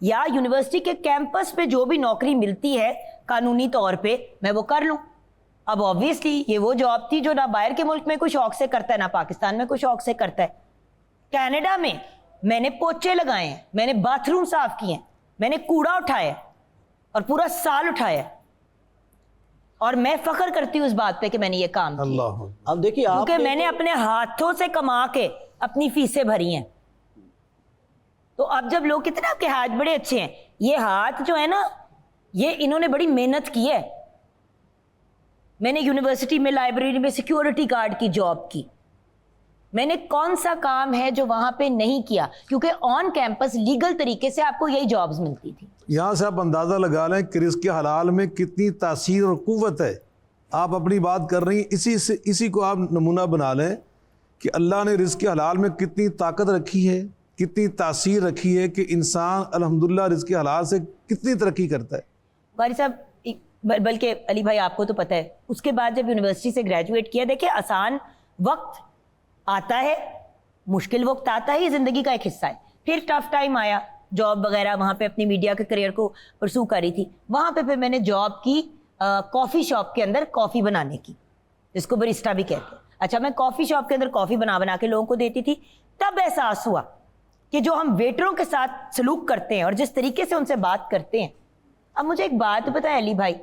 یا یونیورسٹی کے کیمپس پہ جو بھی نوکری ملتی ہے قانونی طور پہ میں وہ کر لوں. اب آبویسلی یہ وہ جاب تھی جو نہ باہر کے ملک میں کوئی شوق سے کرتا ہے نہ پاکستان میں کوئی شوق سے کرتا ہے. کینیڈا میں نے پوچھے لگائے ہیں, میں نے باتھ روم صاف کیے ہیں, میں نے کوڑا اٹھایا اور پورا سال اٹھایا, اور میں فخر کرتی ہوں اس بات پہ کہ میں نے یہ کام کیا. اللہ اب دیکھیے آپ کیونکہ میں نے اپنے ہاتھوں سے کما کے اپنی فیسیں بھری ہیں. تو اب جب لوگ کتنے آپ کے ہاتھ بڑے اچھے ہیں, یہ ہاتھ جو ہے نا یہ انہوں نے بڑی محنت کی ہے. میں نے یونیورسٹی میں لائبریری میں سیکیورٹی گارڈ کی جاب کی. میں نے کون سا کام ہے جو وہاں پہ نہیں کیا, کیونکہ آن کیمپس لیگل طریقے سے آپ کو یہی جابز ملتی تھی. یہاں سے آپ اندازہ لگا لیں کہ رزق حلال میں کتنی تاثیر اور قوت ہے. آپ اپنی بات کر رہی ہیں, اسی کو آپ نمونہ بنا لیں کہ اللہ نے رزق حلال میں کتنی طاقت رکھی ہے, کتنی تاثیر رکھی ہے کہ انسان الحمدللہ رزق حلال سے کتنی ترقی کرتا ہے. قاری صاحب بلکہ علی بھائی آپ کو تو پتہ ہے, اس کے بعد جب یونیورسٹی سے گریجویٹ کیا, دیکھیں آسان وقت آتا ہے, مشکل وقت آتا ہے, یہ زندگی کا ایک حصہ ہے. پھر ٹف ٹائم آیا, جاب وغیرہ وہاں پہ اپنی میڈیا کے کریئر کو پرسو کر رہی تھی. وہاں پہ پھر میں نے جاب کی کافی شاپ کے اندر کافی بنانے کی, جس کو بریسٹا بھی کہتے ہیں. اچھا, میں کافی شاپ کے اندر کافی بنا کے لوگوں کو دیتی تھی. تب احساس ہوا کہ جو ہم ویٹروں کے ساتھ سلوک کرتے ہیں اور جس طریقے سے ان سے بات کرتے ہیں. اب مجھے ایک بات بتائیں علی بھائی,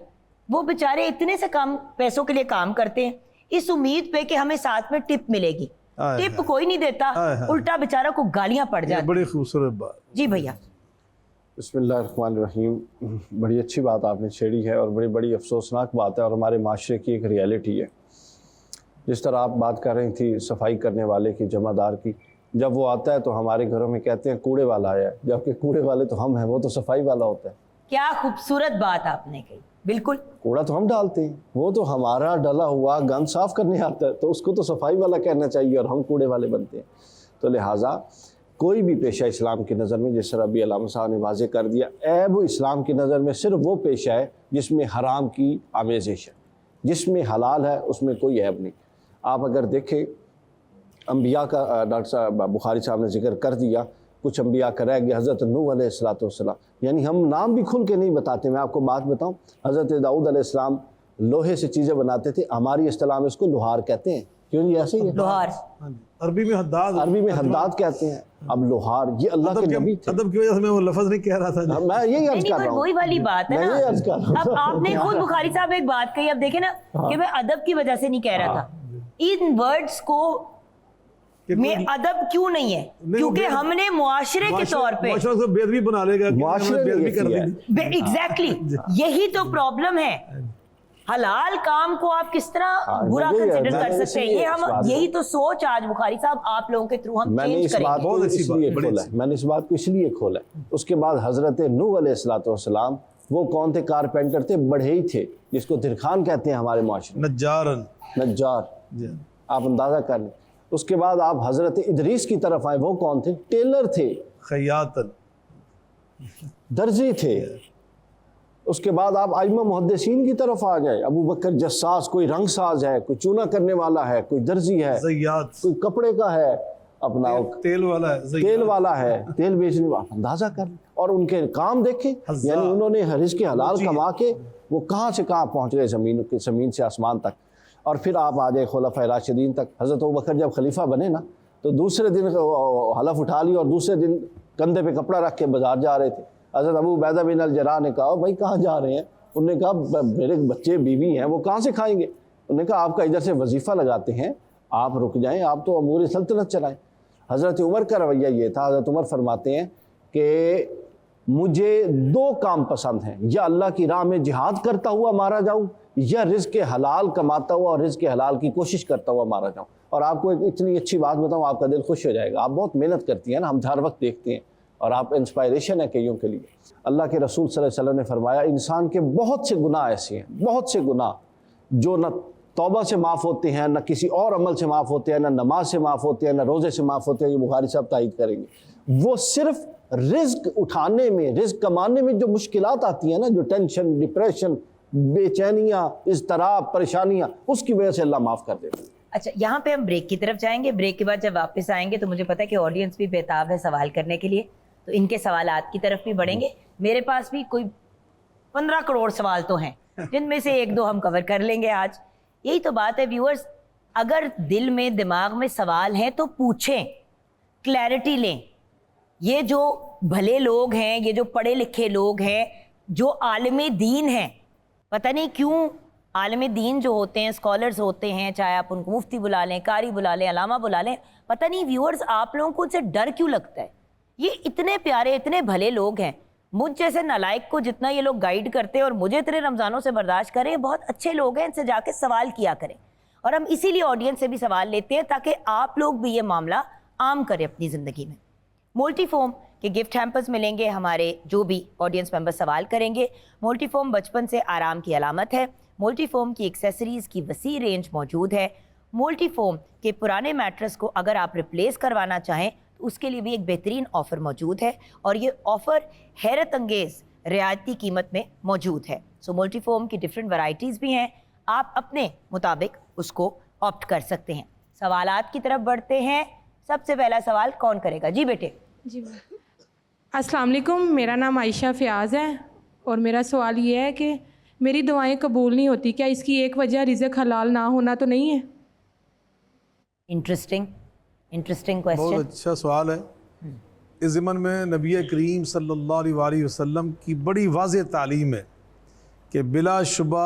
وہ بیچارے اتنے سے کم پیسوں کے لیے کام کرتے ہیں اس امید پہ کہ ہمیں ساتھ میں ٹپ ملے گی. ٹپ کوئی نہیں دیتا, الٹا بیچارہ کو گالیاں پڑ جاتی. بڑی خوبصورت بات. جی بھیا. بسم اللہ الرحمن الرحیم. بڑی اچھی بات آپ نے چھیڑی ہے اور بڑی افسوسناک بات ہے اور ہمارے معاشرے کی ایک ریالٹی ہے. جس طرح آپ بات کر رہی تھی صفائی کرنے والے کی, جمع دار کی, جب وہ آتا ہے تو ہمارے گھروں میں کہتے ہیں کوڑے والا آیا ہے, جبکہ کوڑے والے تو ہم ہیں, وہ تو صفائی والا ہوتا ہے. کیا خوبصورت بات آپ نے کہی. بالکل, کوڑا تو ہم ڈالتے ہیں, وہ تو ہمارا ڈلا ہوا گند صاف کرنے آتا ہے, تو اس کو تو صفائی والا کہنا چاہیے اور ہم کوڑے والے بنتے ہیں. تو لہٰذا کوئی بھی پیشہ اسلام کی نظر میں, جس طرح ابھی علامہ صاحب نے واضح کر دیا, عیب اسلام کی نظر میں صرف وہ پیشہ ہے جس میں حرام کی آمیزش ہے, جس میں حلال ہے اس میں کوئی عیب نہیں. آپ اگر دیکھیں انبیاء کا, ڈاکٹر صاحب بخاری صاحب نے ذکر کر دیا, کچھ انبیاء کا رہ گیا. حضرت نوح علیہ السلام, یعنی ہم نام بھی کھل کے نہیں بتاتے. میں آپ کو بات بتاؤں, حضرت داؤد علیہ السلام لوہے سے چیزیں بناتے تھے, ہماری اصطلاح میں اس کو لوہار کہتے ہیں. کیوں جی ایسے ہی ہے, لوہار. عربی میں حداد, عربی میں حداد کہتے ہیں. اب لوہار یہ اللہ کے نبی تھے. ادب کی وجہ سے میں وہ لفظ نہیں کہہ رہا تھا. میں یہی عرض کر رہا ہوں, وہی والی بات ہے میں یہی عرض کر رہا ہوں. اب آپ نے خود بخاری صاحب ایک بات کہی, اب دیکھیں نا کہ میں ادب کی وجہ سے نہیں کہہ رہا تھا. ان ورڈز کو میں ادب کیوں نہیں ہے, کیونکہ ہم نے معاشرے کے طور پہ معاشرہ کو بے ادبی بنا لے گا, معاشرے بے ادبی کر نے دی. ایگزیکٹلی یہی تو پرابلم ہے. حلال کام کو آپ کس طرح برا کنسیڈر کر سکتے ہیں, یہ ہم یہی تو سوچ آج بخاری صاحب آپ لوگوں کے تھرو ہم چینج کریں گے. میں نے اس بات کو اس لیے کھولا. اس کے بعد حضرت نوح علیہ السلام وہ کون تھے؟ کارپینٹر تھے, بڑھئی تھے, جس کو درخان کہتے ہیں ہمارے معاشرے میں, نجار. آپ اندازہ کر لیں. اس کے بعد آپ حضرت ادریس کی طرف آئے, وہ کون تھے؟ ٹیلر تھے, خیاطن, درزی تھے. اس کے بعد آپ ائمہ محدثین کی طرف آ گئے, ابو بکر جساس, کوئی رنگ ساز ہے, کوئی چونا کرنے والا ہے, کوئی درزی ہے, زیات, کوئی کپڑے کا ہے, اپنا تیل والا ہے, تیل والا ہے, تیل بیچنے والا. اندازہ کر لیں. اور ان کے کام دیکھیں, یعنی انہوں نے رزق حلال کما کے وہ کہاں سے کہاں پہنچ گئے, زمین سے آسمان تک. اور پھر آپ آ جائے خلفاء راشدین تک. حضرت ابوبکر جب خلیفہ بنے نا, تو دوسرے دن حلف اٹھا لی اور دوسرے دن کندھے پہ کپڑا رکھ کے بازار جا رہے تھے. حضرت ابو عبیدہ بن الجراح نے کہا, بھائی کہاں جا رہے ہیں؟ انہوں نے کہا میرے بچے بیوی ہیں, وہ کہاں سے کھائیں گے؟ انہوں نے کہا آپ کا ادھر سے وظیفہ لگاتے ہیں, آپ رک جائیں, آپ تو امور سلطنت چلائیں. حضرت عمر کا رویہ یہ تھا. حضرت عمر فرماتے ہیں کہ مجھے دو کام پسند ہیں, یا اللہ کی راہ میں جہاد کرتا ہوا مارا جاؤں, یا رزق حلال کماتا ہوا اور رزق حلال کی کوشش کرتا ہوا مارا جاؤں. اور آپ کو ایک اتنی اچھی بات بتاؤں, آپ کا دل خوش ہو جائے گا. آپ بہت محنت کرتی ہیں نا, ہم ہر وقت دیکھتے ہیں, اور آپ انسپائریشن ہے کئیوں کے لیے. اللہ کے رسول صلی اللہ علیہ وسلم نے فرمایا, انسان کے بہت سے گناہ ایسے ہیں, بہت سے گناہ جو نہ توبہ سے معاف ہوتے ہیں, نہ کسی اور عمل سے معاف ہوتے ہیں, نہ نماز سے معاف ہوتے ہیں, نہ روزے سے معاف ہوتے ہیں. یہ بخاری صاحب تائید کریں گے. وہ صرف رزق اٹھانے میں, رزق کمانے میں جو مشکلات آتی ہیں نا, جو ٹینشن, ڈپریشن, بے چینیاں, اضطراب, پریشانیاں, اس کی وجہ سے اللہ معاف کر دیتا ہے. اچھا, یہاں پہ ہم بریک کی طرف جائیں گے. بریک کے بعد جب واپس آئیں گے تو مجھے پتا ہے کہ آڈینس بھی بےتاب ہے سوال کرنے کے لیے. تو ان کے سوالات کی طرف بھی بڑھیں گے. میرے پاس بھی کوئی 15 کروڑ سوال تو ہیں جن میں سے ایک دو ہم کور کر لیں گے آج. یہی تو بات ہے ویورز, اگر دل میں دماغ میں سوال ہیں تو پوچھیں, کلیئرٹی لیں. یہ جو بھلے لوگ ہیں, یہ جو پڑھے لکھے لوگ ہیں, جو عالم دین ہیں, پتہ نہیں کیوں عالم دین جو ہوتے ہیں, اسکالرز ہوتے ہیں, چاہے آپ ان کو مفتی بلا لیں, قاری بلا لیں, علامہ بلا لیں, پتہ نہیں ویورز آپ لوگوں کو ان سے ڈر کیوں لگتا ہے. یہ اتنے پیارے اتنے بھلے لوگ ہیں, مجھ جیسے نالائق کو جتنا یہ لوگ گائیڈ کرتے ہیں اور مجھے اتنے رمضانوں سے برداشت کریں, بہت اچھے لوگ ہیں, ان سے جا کے سوال کیا کریں. اور ہم اسی لیے آڈینس سے بھی سوال لیتے ہیں تاکہ آپ لوگ بھی یہ معاملہ عام کریں اپنی زندگی میں. مولٹی فوم کے گفٹ ہیمپرز ملیں گے ہمارے جو بھی آڈینس ممبر سوال کریں گے. مولٹی فوم بچپن سے آرام کی علامت ہے. مولٹی فوم کی ایکسیسریز کی وسیع رینج موجود ہے. مولٹی فوم کے پرانے میٹرس کو اگر آپ ریپلیس کروانا چاہیں تو اس کے لیے بھی ایک بہترین آفر موجود ہے, اور یہ آفر حیرت انگیز رعایتی قیمت میں موجود ہے. سو مولٹی فوم کی ڈفرینٹ ورائٹیز بھی ہیں, آپ اپنے مطابق اس کو آپٹ کر سکتے ہیں. سوالات کی طرف بڑھتے ہیں. سب سے پہلا سوال کون کرے گا؟ جی بیٹے. جی السلام علیکم, میرا نام عائشہ فیاض ہے اور میرا سوال یہ ہے کہ میری دعائیں قبول نہیں ہوتی, کیا اس کی ایک وجہ رزق حلال نہ ہونا تو نہیں ہے؟ انٹرسٹنگ بہت کوسچن. اچھا سوال ہے. اس ضمن میں نبی کریم صلی اللہ علیہ وآلہ وسلم کی بڑی واضح تعلیم ہے کہ بلا شبہ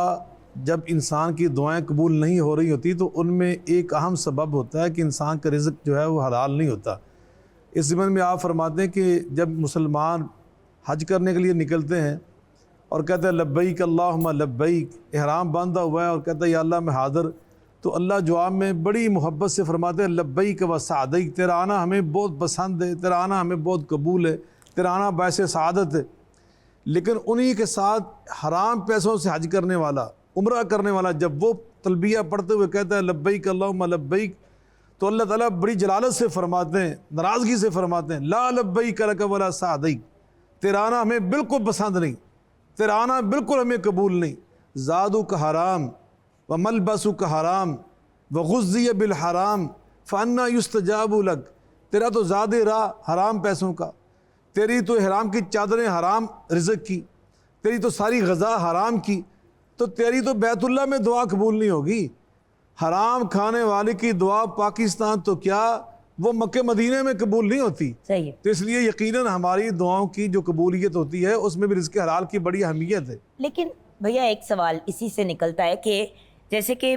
جب انسان کی دعائیں قبول نہیں ہو رہی ہوتی تو ان میں ایک اہم سبب ہوتا ہے کہ انسان کا رزق جو ہے وہ حلال نہیں ہوتا. اس ضمن میں آپ فرماتے ہیں کہ جب مسلمان حج کرنے کے لیے نکلتے ہیں اور کہتے ہیں لبیک اللہم لبیک, احرام باندھا ہوا ہے اور کہتا ہے یا اللہ میں حاضر, تو اللہ جواب میں بڑی محبت سے فرماتے ہیں لبیک و سعدیک, تیرا آنا ہمیں بہت پسند ہے, تیرا آنا ہمیں بہت قبول ہے, تیرا آنا باعث سعادت ہے. لیکن انہی کے ساتھ حرام پیسوں سے حج کرنے والا, عمرہ کرنے والا, جب وہ تلبیہ پڑھتے ہوئے کہتا ہے لبیک اللہم لبیک, تو اللہ تعالیٰ بڑی جلالت سے فرماتے ہیں, ناراضگی سے فرماتے ہیں لا لبیک لک ولا سعدیک, تیرا آنا ہمیں بالکل پسند نہیں, تیرا آنا بالکل ہمیں قبول نہیں. زادو کا حرام و ملبسو کا حرام و غذی بالحرام فانا یستجاب لک, تیرا تو زاد راہ حرام پیسوں کا, تیری تو احرام کی چادریں حرام رزق کی, تیری تو ساری غذا حرام کی, تو تیری تو بیت اللہ میں دعا قبول نہیں ہوگی. حرام کھانے والے کی دعا پاکستان تو کیا وہ مکہ مدینہ میں قبول نہیں ہوتی. صحیح ہے. تو اس لیے یقیناً ہماری دعاؤں کی جو قبولیت ہوتی ہے اس میں بھی رزق حلال کی بڑی اہمیت ہے. لیکن بھیا ایک سوال اسی سے نکلتا ہے کہ جیسے کہ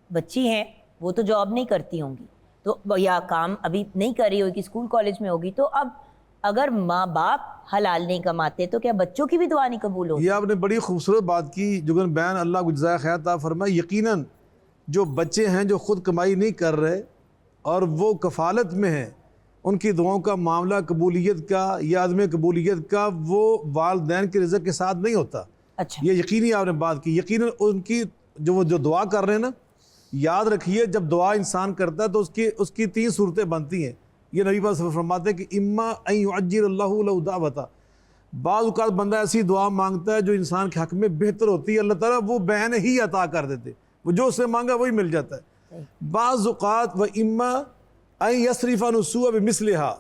بچی ہیں وہ تو جاب نہیں کرتی ہوں گی تو یا کام ابھی نہیں کر رہی ہوگی, اسکول کالج میں ہوگی, تو اب اگر ماں باپ حلال نہیں کماتے تو کیا بچوں کی بھی دعا نہیں قبول ہوگی؟ یہ آپ نے بڑی خوبصورت بات کی جگن بیان, اللہ کو جزائے خیر عطا فرمائے. یقیناً جو بچے ہیں جو خود کمائی نہیں کر رہے اور وہ کفالت میں ہیں, ان کی دعاؤں کا معاملہ قبولیت کا یا عدم قبولیت کا وہ والدین کے رزق کے ساتھ نہیں ہوتا. اچھا, یہ یقینی آپ نے بات کی. یقیناً ان کی جو دعا کر رہے ہیں نا, یاد رکھیے جب دعا انسان کرتا ہے تو اس کی 3 صورتیں بنتی ہیں. یہ نبی پاک فرماتے ہیں کہ اما ان یعجل اللہ لہ دعوتا, بعض اوقات بندہ ایسی دعا مانگتا ہے جو انسان کے حق میں بہتر ہوتی ہے, اللہ تعالیٰ وہ بہن ہی عطا کر دیتے, وہ جو اس سے مانگا وہی مل جاتا ہے. بعض اوقات و اما ان یصرف عنہ السوء بمثلھا,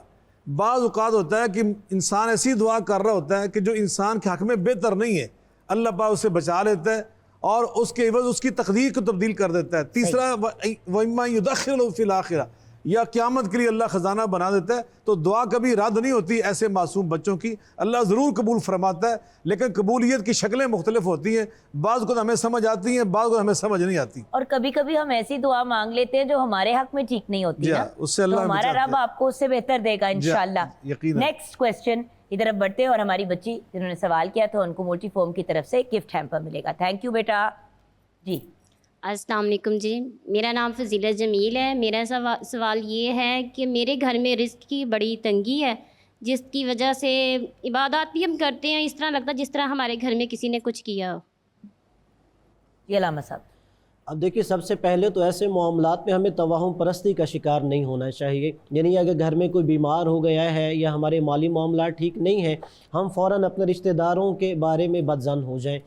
بعض اوقات ہوتا ہے کہ انسان ایسی دعا کر رہا ہوتا ہے کہ جو انسان کے حق میں بہتر نہیں ہے, اللہ پاک اسے بچا لیتا ہے اور اس کے عوض اس کی تقدیر کو تبدیل کر دیتا ہے. تیسرا و اما یدخلہ فی الآخرہ, یا قیامت کے لیے اللہ خزانہ بنا دیتا ہے. تو دعا کبھی رد نہیں ہوتی ایسے معصوم بچوں کی, اللہ ضرور قبول فرماتا ہے, لیکن قبولیت کی شکلیں مختلف ہوتی ہیں. بعض کو ہمیں سمجھ آتی ہیں, بعض کو ہمیں سمجھ نہیں آتی. اور کبھی کبھی ہم ایسی دعا مانگ لیتے ہیں جو ہمارے حق میں ٹھیک نہیں ہوتی نا, اس سے اللہ تو ہمارا رب آپ کو اس سے بہتر دے گا انشاءاللہ. نیکسٹ کوسچن کی طرف بڑھتے ہیں, اور ہماری بچی جنہوں نے سوال کیا تو ان کو مولٹی فوم کی طرف سے گفٹ ہیمپر ملے گا. تھینک یو بیٹا. جی السلام علیکم. جی میرا نام فضیلت جمیل ہے. میرا سوال یہ ہے کہ میرے گھر میں رزق کی بڑی تنگی ہے, جس کی وجہ سے عبادات بھی ہم کرتے ہیں اس طرح لگتا ہے جس طرح ہمارے گھر میں کسی نے کچھ کیا ہو. جی علامہ صاحب. اب دیکھیے سب سے پہلے تو ایسے معاملات میں ہمیں توہم پرستی کا شکار نہیں ہونا چاہیے. یعنی اگر گھر میں کوئی بیمار ہو گیا ہے یا ہمارے مالی معاملات ٹھیک نہیں ہیں, ہم فوراً اپنے رشتہ داروں کے بارے میں بدظن ہو جائیں.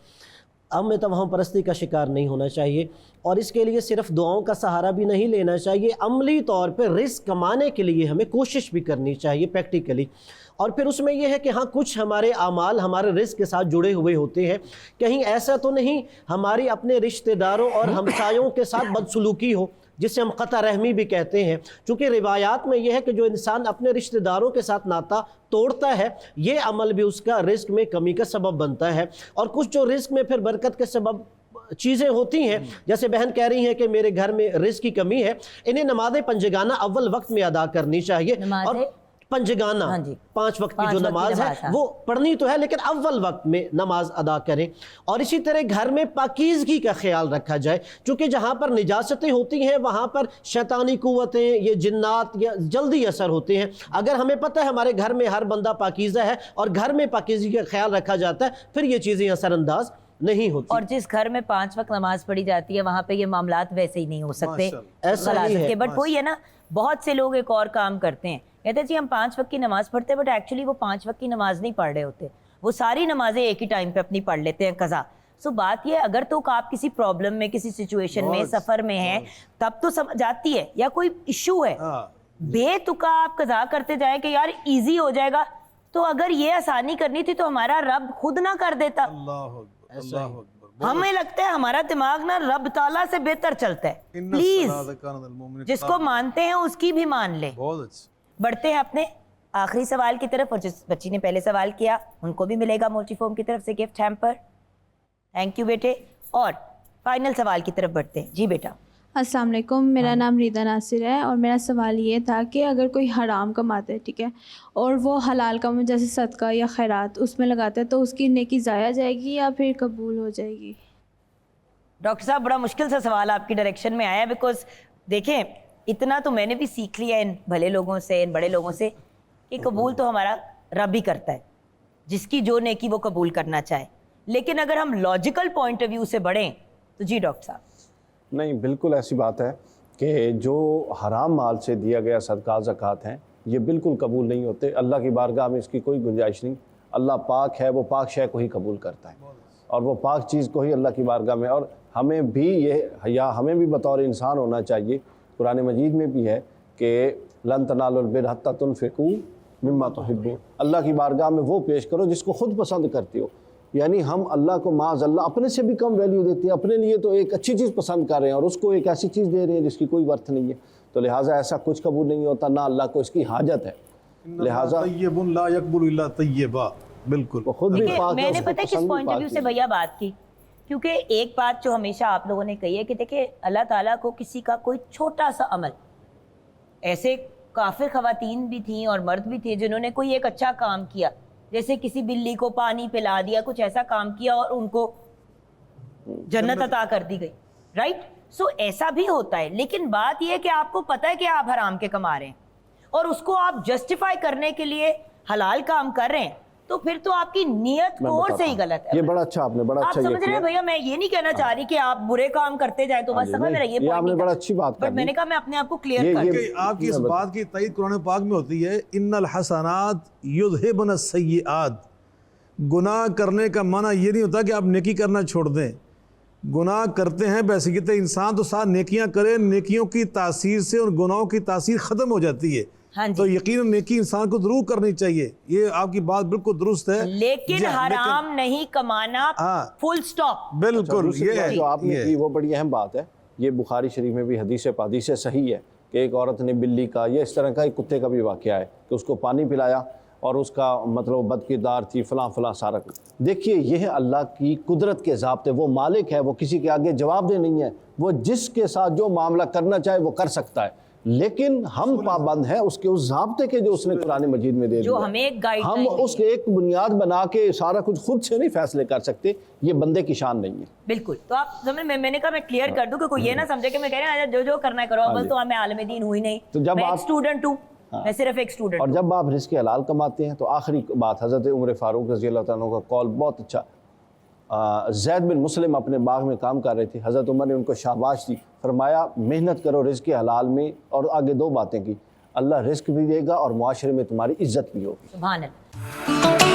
ہمیں توہم پرستی کا شکار نہیں ہونا چاہیے, اور اس کے لیے صرف دعاؤں کا سہارا بھی نہیں لینا چاہیے, عملی طور پہ رزق کمانے کے لیے ہمیں کوشش بھی کرنی چاہیے پریکٹیکلی. اور پھر اس میں یہ ہے کہ ہاں کچھ ہمارے اعمال ہمارے رزق کے ساتھ جڑے ہوئے ہوتے ہیں، کہیں ایسا تو نہیں ہماری اپنے رشتہ داروں اور ہمسایوں کے ساتھ بدسلوکی ہو، جسے ہم قطع رحمی بھی کہتے ہیں، چونکہ روایات میں یہ ہے کہ جو انسان اپنے رشتہ داروں کے ساتھ ناتا توڑتا ہے یہ عمل بھی اس کا رزق میں کمی کا سبب بنتا ہے۔ اور کچھ جو رزق میں پھر برکت کے سبب چیزیں ہوتی ہیں، جیسے بہن کہہ رہی ہیں کہ میرے گھر میں رزق کی کمی ہے، انہیں نماز پنجگانہ اول وقت میں ادا کرنی چاہیے، اور پنجگانہ 5 وقت کی جو نماز ہے وہ پڑھنی تو ہے لیکن اول وقت میں نماز ادا کریں۔ اور اسی طرح گھر میں پاکیزگی کا خیال رکھا جائے، چونکہ جہاں پر نجاستیں ہوتی ہیں وہاں پر شیطانی قوتیں، یہ جنات یا جلدی اثر ہوتے ہیں۔ اگر ہمیں پتہ ہے ہمارے گھر میں ہر بندہ پاکیزہ ہے اور گھر میں پاکیزگی کا خیال رکھا جاتا ہے، پھر یہ چیزیں اثر انداز نہیں ہوتی۔ اور جس گھر میں 5 وقت نماز پڑھی جاتی ہے وہاں پہ یہ معاملات ویسے ہی نہیں ہو سکتے ایسا ہی ہے۔ بٹ وہی ہے نا، بہت سے لوگ ایک اور کام کرتے ہیں، کہتے ہیں جی ہم 5 وقت کی نماز پڑھتے ہیں، بٹ ایکچولی وہ 5 وقت کی نماز نہیں پڑھ رہے ہوتے، وہ ساری نمازیں ایک ہی ٹائم پہ اپنی پڑھ لیتے ہیں قضا۔ سو بات یہ اگر تو آپ کسی پرابلم میں، کسی سچویشن میں، سفر میں ہیں، تب تو سمجھ آتی ہے، یا کوئی ایشو ہے، بے تکا آپ قضا کرتے جائیں کہ یار ایزی ہو جائے گا، تو اگر یہ آسانی کرنی تھی تو ہمارا رب خود نہ کر دیتا۔ ہمیں لگتا ہے ہمارا دماغ نا رب تعالیٰ سے بہتر چلتا ہے، پلیز جس کو مانتے ہیں اس کی بھی مان لیں۔ بڑھتے ہیں اپنے آخری سوال کی طرف، اور جس بچی نے پہلے سوال کیا ان کو بھی ملے گا موٹی فوم کی طرف سے گفٹ ہیمپر۔ تھینک یو بیٹے۔ اور فائنل سوال کی طرف بڑھتے ہیں۔ جی بیٹا۔ السلام علیکم، میرا نام ریدا ناصر ہے، اور میرا سوال یہ تھا کہ اگر کوئی حرام کماتا ہے، ٹھیک ہے، اور وہ حلال کام جیسے صدقہ یا خیرات اس میں لگاتا ہے، تو اس کی نیکی ضائع جائے گی یا پھر قبول ہو جائے گی؟ ڈاکٹر صاحب بڑا مشکل سا سوال آپ کی ڈائریکشن میں آیا، بیکاز دیکھیں اتنا تو میں نے بھی سیکھ لیا ان بھلے لوگوں سے، ان بڑے لوگوں سے، کہ قبول تو ہمارا رب ہی کرتا ہے، جس کی جو نیکی وہ قبول کرنا چاہے۔ لیکن اگر ہم لاجیکل پوائنٹ آف ویو سے بڑھیں تو جی ڈاکٹر صاحب۔ نہیں، بالکل ایسی بات ہے کہ جو حرام مال سے دیا گیا صدقات زکوٰۃ ہیں یہ بالکل قبول نہیں ہوتے، اللہ کی بارگاہ میں اس کی کوئی گنجائش نہیں۔ اللہ پاک ہے، وہ پاک شے کو ہی قبول کرتا ہے، اور وہ پاک چیز کو ہی اللہ کی بارگاہ میں، اور ہمیں بھی یہ حیا ہمیں بھی بطور انسان ہونا چاہیے۔ قرآن مجید میں بھی ہے کہ لن تنالوا البر حتی تنفقوا مما تحبون، اللہ کی بارگاہ میں وہ پیش کرو جس کو خود پسند کرتے ہو۔ یعنی ہم اللہ کو معاذ اللہ اپنے سے بھی کم ویلیو دیتے ہیں، اپنے لیے تو ایک اچھی چیز پسند کر رہے ہیں اور اس کو ایک ایسی چیز دے رہے ہیں جس کی کوئی ورتھ نہیں ہے، تو لہٰذا ایسا کچھ قبول نہیں ہوتا، نہ اللہ کو اس کی حاجت ہے، لہٰذا طیب لا یقبل الا طیبا۔ بالکل وہ خود بھی پاک ہے، میں نے اس کو پتہ کس پسند بھی پوائنٹ آف پاک ویو سے چیز ہے۔ بھیا بات کی، کیونکہ ایک بات جو ہمیشہ آپ لوگوں نے کہی ہے کہ دیکھیں اللہ تعالیٰ کو کسی کا کوئی چھوٹا سا عمل، ایسے کافر خواتین بھی تھیں اور مرد بھی تھے جنہوں نے کوئی ایک اچھا کام کیا، جیسے کسی بلی کو پانی پلا دیا، کچھ ایسا کام کیا اور ان کو جنت عطا کر دی گئی، رائٹ؟ سو ایسا بھی ہوتا ہے، لیکن بات یہ ہے کہ آپ کو پتہ ہے کہ آپ حرام کے کما رہے ہیں اور اس کو آپ جسٹیفائی کرنے کے لیے حلال کام کر رہے ہیں، تو پھر تو آپ کی نیت کور سے ہی غلط ہے۔ یہ بڑا اچھا آپ نے بڑا آپ اچھا سمجھ رہے ہیں بھیا، میں یہ نہیں کہنا چاہ رہی کہ آپ برے کام کرتے جائیں تو بس سمجھ رہے ہیں، یہ آپ نے بڑا اچھی بات بٹ میں نے کہا میں اپنے آپ کو کلیئر کر کہ آپ کی اس بات کی تائید قرآن پاک میں ہوتی ہے، ان الحسنات یذہبن السیئات۔ گناہ کرنے کا معنی یہ نہیں ہوتا کہ آپ نیکی کرنا چھوڑ دیں، گناہ کرتے ہیں بیسیکلی انسان تو ساتھ نیکیاں کرے، نیکیوں کی تاثیر سے اور گناہوں کی تاثیر ختم ہو جاتی ہے، تو یقیناً نیکی انسان کو ضرور کرنی چاہیے، یہ آپ کی بات بالکل درست ہے، لیکن حرام نہیں کمانا، فل سٹاپ۔ بالکل یہ جو آپ نے کی وہ بڑی اہم بات ہے، یہ بخاری شریف میں بھی حدیث صحیح ہے کہ ایک عورت نے بلی کا یا اس طرح کا ایک کتے کا بھی واقعہ ہے کہ اس کو پانی پلایا اور اس کا مطلب بد کردار تھی، فلاں فلاں سارا کچھ۔ دیکھیے یہ ہے اللہ کی قدرت کے ضابطے، وہ مالک ہے، وہ کسی کے آگے جواب دہ نہیں ہے، وہ جس کے ساتھ جو معاملہ کرنا چاہے وہ کر سکتا ہے، لیکن ہم پابند ہیں اس کے اس ضابطے کے جو اس نے قرآن مجید میں دے دیا، جو ہمیں ایک گائیڈ ہم اس کے ایک بنیاد بنا کے سارا کچھ خود سے نہیں فیصلے کر سکتے، یہ بندے کی شان نہیں ہے۔ بالکل، تو آپ سمجھ، میں نے کہا میں کلیئر کر دوں کہ کوئی یہ نہ سمجھے کہ میں کہہ رہا ہوں جو کرنا ہے کرو، اول تو میں عالم دین ہوئی نہیں، میں ایک اسٹوڈنٹ ہوں، میں صرف ایک اسٹوڈنٹ اور ہوں۔ جب آپ رزق حلال کماتے ہیں تو آخری بات حضرت عمر فاروق رضی اللہ تعالیٰ کا قول بہت اچھا، زید بن مسلم اپنے باغ میں کام کر رہے تھے، حضرت عمر نے ان کو شاباش دی، فرمایا محنت کرو رزق حلال میں، اور آگے 2 باتیں کی، اللہ رزق بھی دے گا اور معاشرے میں تمہاری عزت بھی ہوگی۔ سبحان اللہ۔